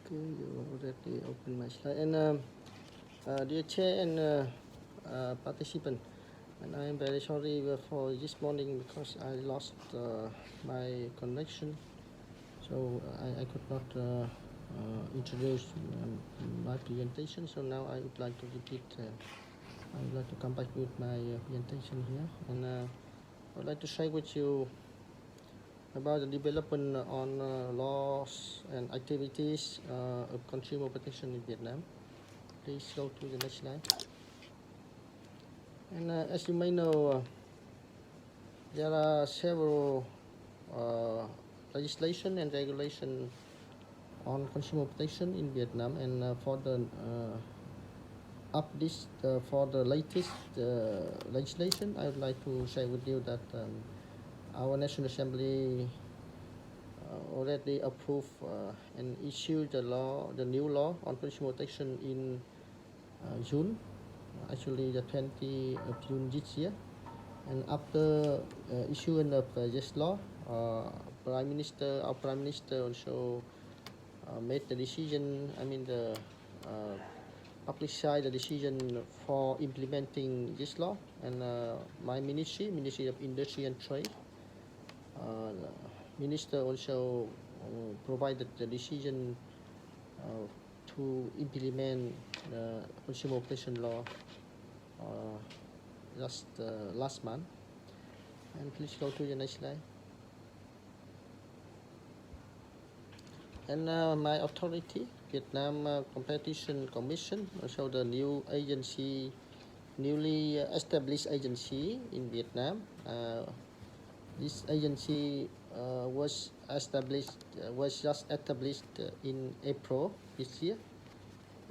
Okay, you already opened my slide. And dear chair and participant, and I am very sorry for this morning because I lost my connection, so I could not introduce my presentation. So now I would like to repeat. I would like to come back with my presentation here, and I would like to share with you about the development on laws and activities of consumer protection in Vietnam. Please go to the next slide. And as you may know, there are several legislation and regulation on consumer protection in Vietnam, and for the for the latest legislation, I would like to share with you that our National Assembly already approved and issued the new law on consumer protection in June, actually the 20th of June this year. And after issuing of this law, our Prime Minister also made the decision. The publicized the decision for implementing this law, and my Ministry of Industry and Trade, Minister also provided the decision to implement the consumer protection law just last month. And please go to the next slide. And my authority, Vietnam Competition Commission, also the newly established agency in Vietnam. This agency was just established in April this year,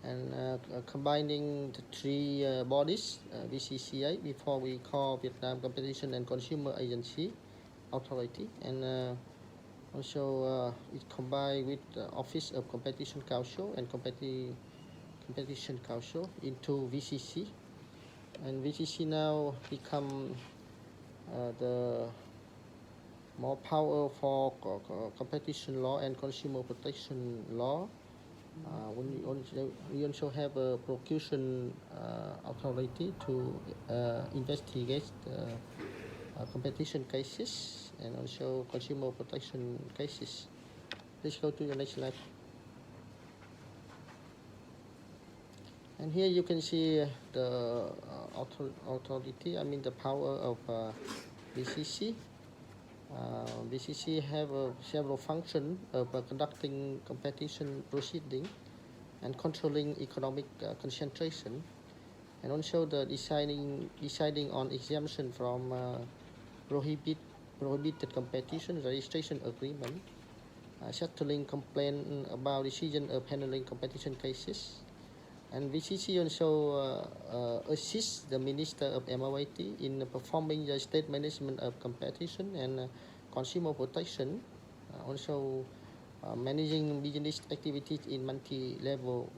and combining the three bodies, VCCA, before we call Vietnam Competition and Consumer Agency Authority, and also it combined with the Office of Competition Council and Competition Council into VCC, and VCC now become the more power for competition law and consumer protection law. We also have a prosecution authority to investigate competition cases and also consumer protection cases. Please go to the next slide. And here you can see the authority, the power of VCC. VCC have several functions of conducting competition proceeding and controlling economic concentration, and also the deciding on exemption from prohibited competition registration agreement, settling complaint about decision of handling competition cases. And VCC also assists the Minister of MOAT in performing the state management of competition and consumer protection, also managing business activities in multi-level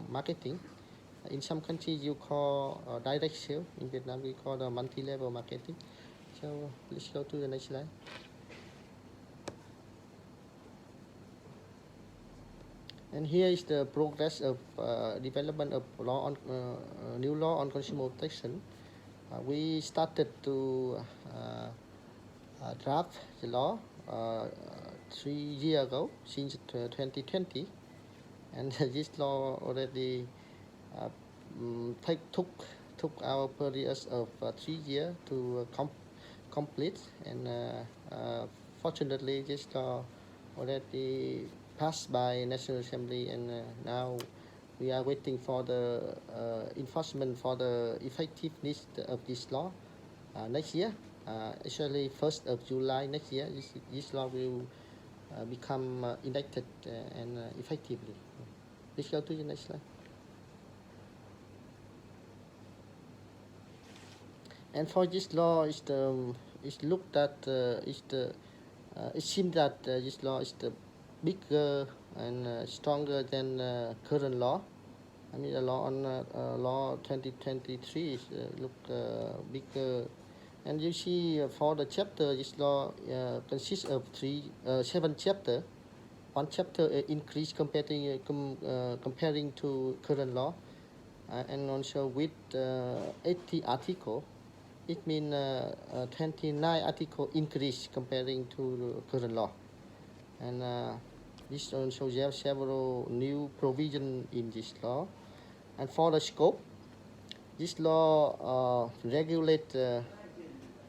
marketing. In some countries you call direct sale. In Vietnam we call the multi-level marketing. So let's go to the next slide. And here is the progress of development of new law on consumer protection. We started to draft the law 3 years ago, since 2020, and this law already took our period of 3 years to complete, and fortunately this law already passed by National Assembly, and now we are waiting for the enforcement for the effectiveness of this law next year. Actually 1st of July next year, this law will become enacted and effectively. Please go to the next slide. And for this law, it seems that this law is the bigger and stronger than current law. The law on law 2023 is bigger. And you see for the chapter, this law consists of 7 chapters one chapter increase comparing to current law, and also with 80 article, it means 29 article increase comparing to current law, and this also have several new provision in this law. And for the scope, this law regulate the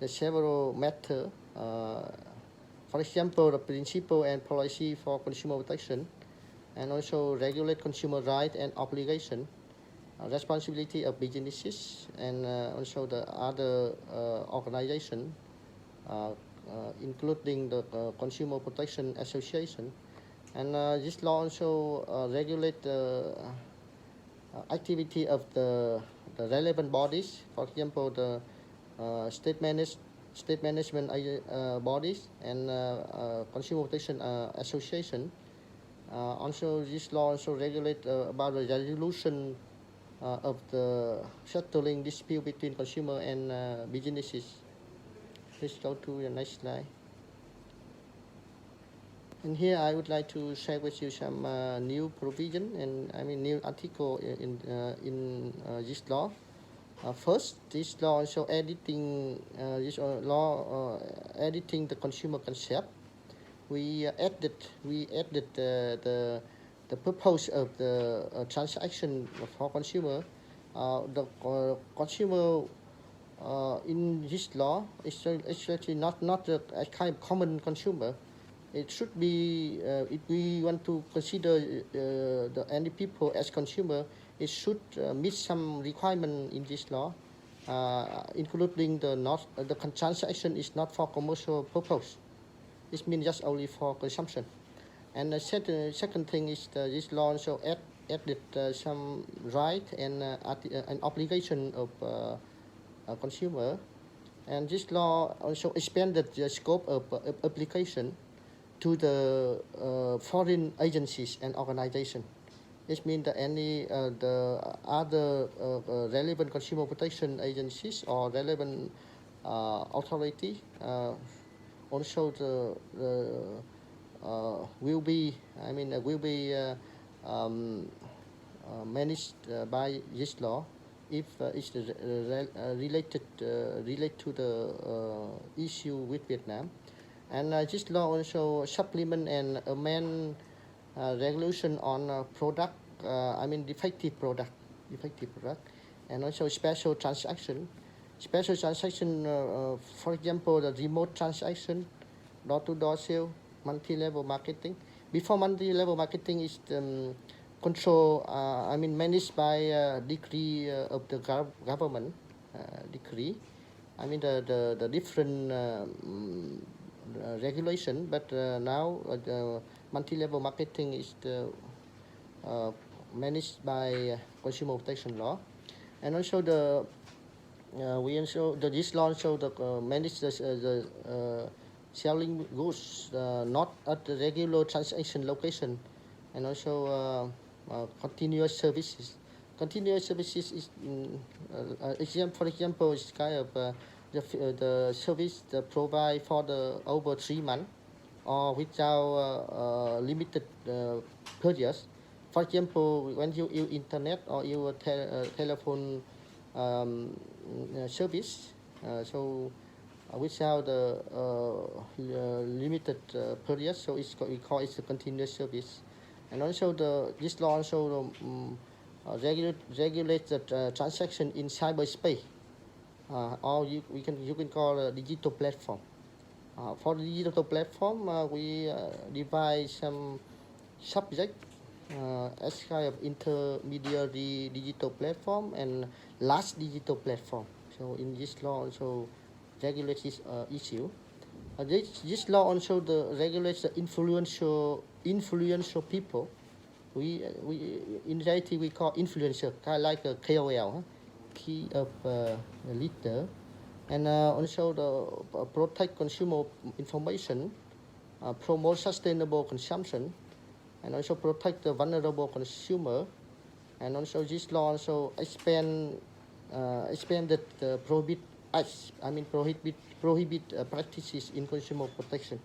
several matter. For example, the principle and policy for consumer protection, and also regulate consumer right and obligation, responsibility of businesses, and also the other organization, including the Consumer Protection Association. And this law also regulate the activity of the relevant bodies, for example, the state management bodies and Consumer Protection Association. Also, this law also regulate about the resolution of the settling dispute between consumer and businesses. Please go to the next slide. And here I would like to share with you some new provision and new article in this law. First, this law also editing editing the consumer concept. We added the purpose of the transaction for consumer. The consumer in this law is actually not a kind of common consumer. It should be, if we want to consider any people as consumer, it should meet some requirement in this law, including the transaction is not for commercial purpose. It means just only for consumption. And the second thing is this law also added some right and obligation of consumer. And this law also expanded the scope of application to the foreign agencies and organizations. This means that any the other relevant consumer protection agencies or relevant authority also will be managed by this law if it's related to the issue with Vietnam. And this law also supplement and amend regulation on product, defective product, and also special transaction. Special transaction, for example, the remote transaction, door-to-door sale, multi-level marketing. Before multi-level marketing is control, managed by decree of the government, decree. The different regulation, but now the multi-level marketing is managed by consumer protection law. And also this law also manage the selling goods not at the regular transaction location, and also continuous services. Continuous services is for example is kind of the service provide for the over 3 months or without limited periods. For example, when you use internet or your telephone service, so without the limited period, so we call it a continuous service. And also this law also regulates the transaction in cyberspace, or you can call a digital platform. For the digital platform, we divide some subject as kind of intermediary digital platform and large digital platform. So in this law also regulates this issue. This law also regulates the influential people. We in reality we call influencer, kind of like a KOL, key of leader, and also the protect consumer information, promote sustainable consumption, and also protect the vulnerable consumer. And also this law also expanded prohibit practices in consumer protection.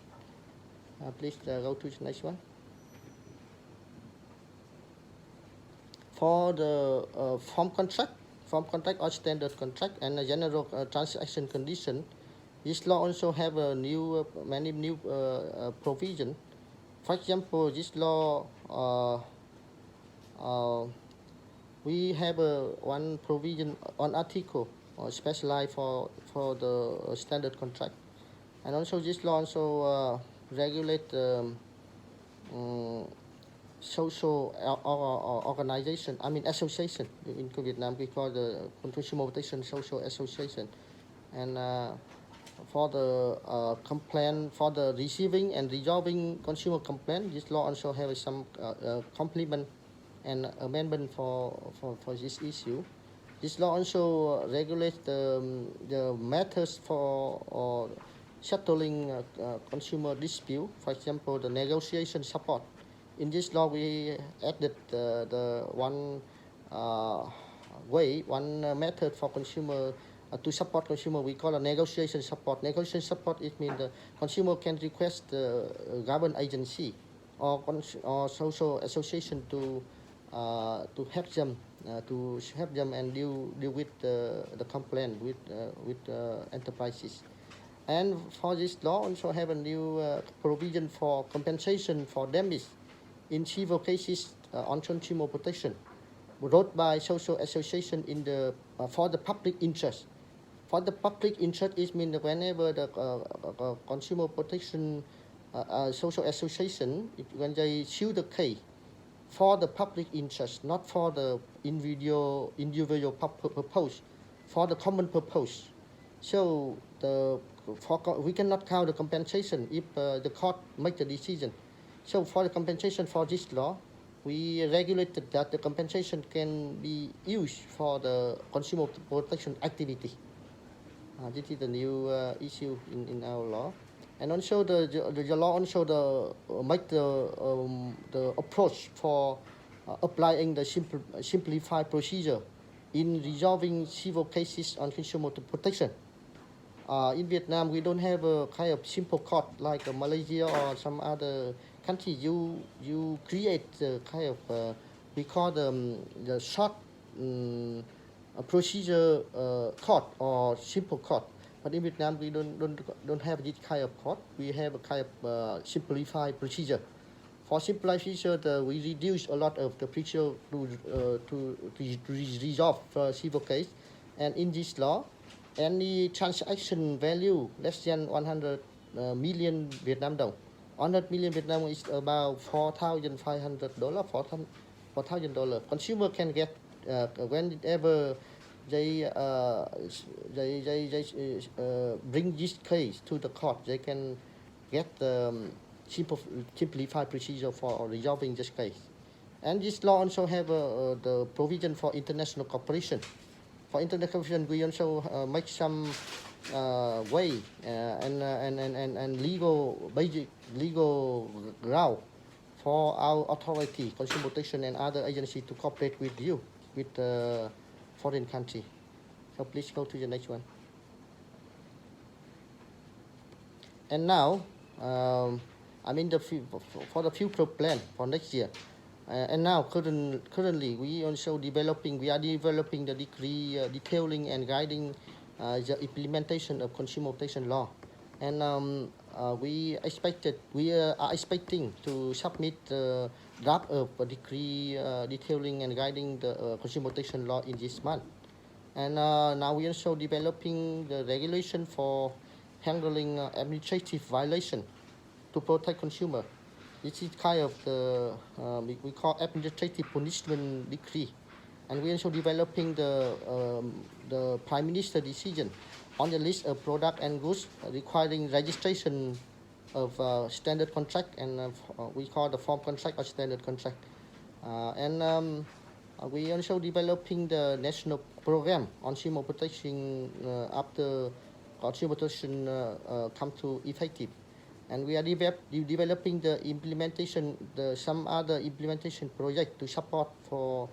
Please go to the next one. For the form contract or standard contract and a general transaction condition, this law also have a many new provision. For example, this law we have one provision on article specialized for the standard contract, and also this law also regulate social organization. I mean association. In Vietnam we call the consumer protection social association, and for the complaint, for the receiving and resolving consumer complaint, this law also have some complement and amendment for this issue. This law also regulates the methods for settling consumer dispute. For example, the negotiation support. In this law, we added the one one method for consumer to support consumer. We call a negotiation support. Negotiation support, it means the consumer can request the government agency or social association to help them and deal with the complaint with enterprises. And for this law also have a new provision for compensation for damage in civil cases on consumer protection, brought by social association in the for the public interest. For the public interest, it means whenever the consumer protection social association, when they sue the case for the public interest, not for the individual purpose, for the common purpose. So we cannot count the compensation if the court make the decision. So for the compensation for this law, we regulated that the compensation can be used for the consumer protection activity. This is the new issue in our law. And also the law also make the approach for applying the simplified procedure in resolving civil cases on consumer protection. In Vietnam, we don't have a kind of simple court like Malaysia or some other country. You create the kind of we call the short procedure court or simple court. But in Vietnam, we don't have this kind of court. We have a kind of simplified procedure. For simplified procedure, we reduce a lot of the procedure to resolve civil case. And in this law, any transaction value less than 100 million Vietnam dong. 100 million Vietnam is about $4,500, $4,000. Consumer can get whenever they bring this case to the court, they can get simplified procedure for resolving this case. And this law also have the provision for international cooperation. For international cooperation, we also make some way and basic legal ground for our authority, consumer protection, and other agencies to cooperate with you, with foreign country. So please go to the next one. And now, I'm in for the future plan for next year. And now, currently, we are developing the decree detailing and guiding the implementation of consumer protection law. And we are expecting to submit the draft of a decree detailing and guiding the consumer protection law in this month. And now we are also developing the regulation for handling administrative violation to protect consumer. This is kind of the we call administrative punishment decree, and we are also developing the Prime Minister decision on the list of product and goods requiring registration of standard contract, and we call the form contract or standard contract. And we are also developing the national program on consumer protection after consumer protection come to effective. And we are developing the implementation, some other implementation project to support for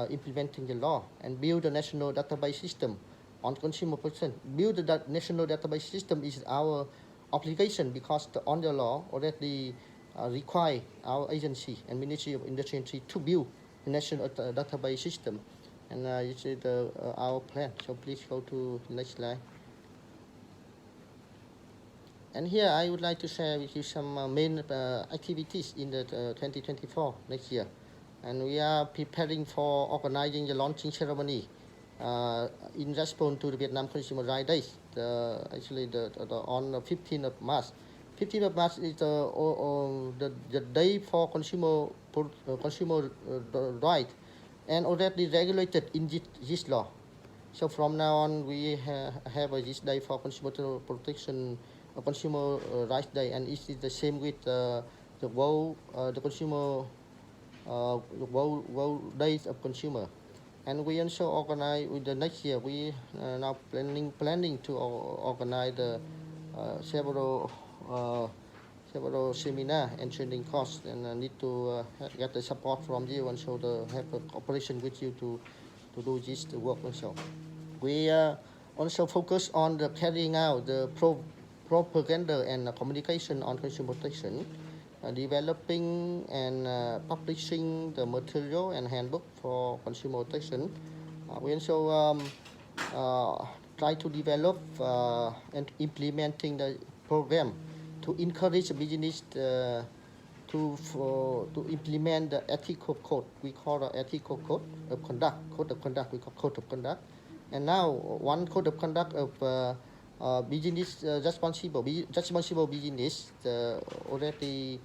implementing the law, and build a national database system on consumer protection. Build the national database system is our obligation, because on the law already require our agency and Ministry of Industry to build national database system, and this is our plan. So please go to the next slide. And here I would like to share with you some main activities in the 2024 next year. And we are preparing for organizing the launching ceremony in response to the Vietnam Consumer Rights Days. On the 15th of March. 15th of March is the day for consumer right, and already regulated in this law. So from now on, we have this day for consumer protection, consumer rights day, and it is the same with the world, the consumer, the world days of consumer. And we also organize with the next year. We now planning to organize the several seminar and training courses, and need to get the support from you, and so have a cooperation with you to do this work also. We also focus on the carrying out the propaganda and communication on consumer protection, developing and publishing the material and handbook for consumer protection. We also try to develop and implementing the program to encourage business to implement the ethical code. We call the ethical code of conduct. Code of conduct. We call code of conduct. And now one code of conduct of business responsible business already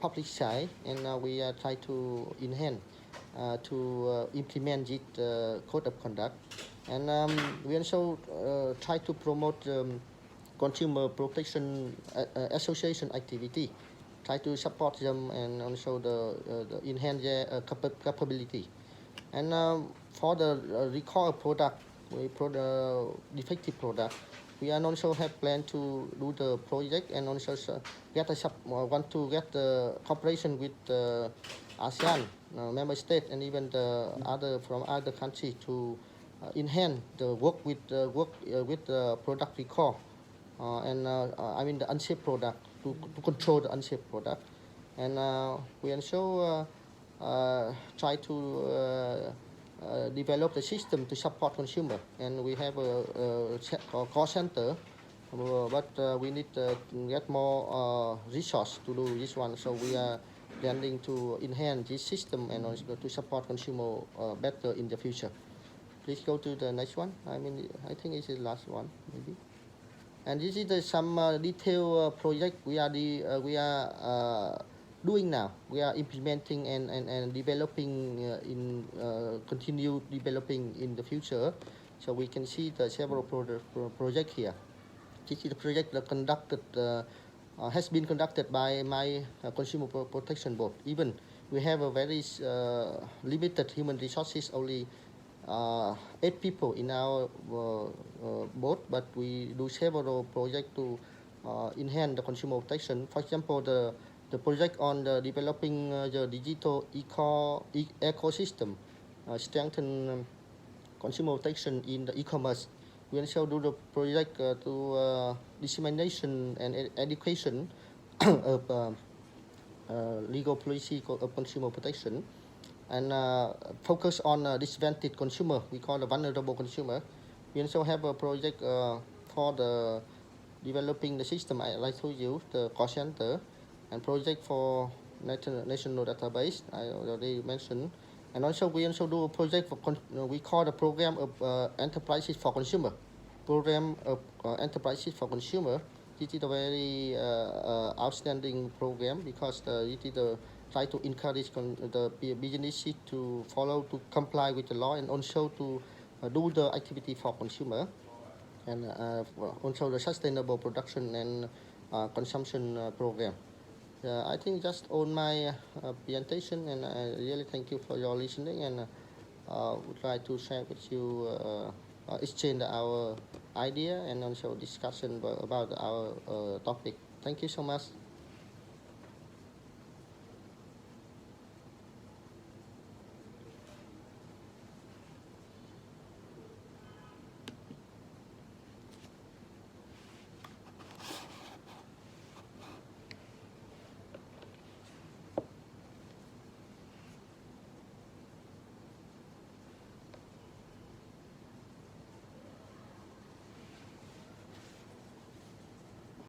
published, and we try to enhance to implement this code of conduct. And we also try to promote consumer protection association activity, try to support them, and also the enhance their capability. And for the recall product, defective product, we also have planned to do the project, and also want to get the cooperation with ASEAN member state, and even the other from other countries to enhance the work with product recall, and I mean the unsafe product, to control the unsafe product. And we also try to develop the system to support consumer, and we have a call center, but we need to get more resource to do this one. So we are planning to enhance this system and also to support consumer better in the future. Please go to the next one. I think it's the last one maybe. And this is some detailed project we are doing now. We are implementing and developing continue developing in the future. So we can see the several project here. This is the project that has been conducted by my Consumer Protection Board. Even we have a very limited human resources, only 8 people in our board, but we do several projects to enhance the consumer protection. For example, the project on the developing the digital ecosystem, strengthen consumer protection in the e-commerce. We also do the project to dissemination and education of legal policy of consumer protection, and focus on disadvantaged consumer. We call the vulnerable consumer. We also have a project for the developing the system. I told you the call center, and project for national database I already mentioned. And also we also do a project for we call the program of enterprises for consumer. Program of enterprises for consumer. This is a very outstanding program, because it is try to encourage the businesses to follow, to comply with the law, and also to do the activity for consumer, and also the sustainable production and consumption program. I think just on my presentation, and I really thank you for your listening, and would like to share with you, exchange our idea, and also discussion about our topic. Thank you so much.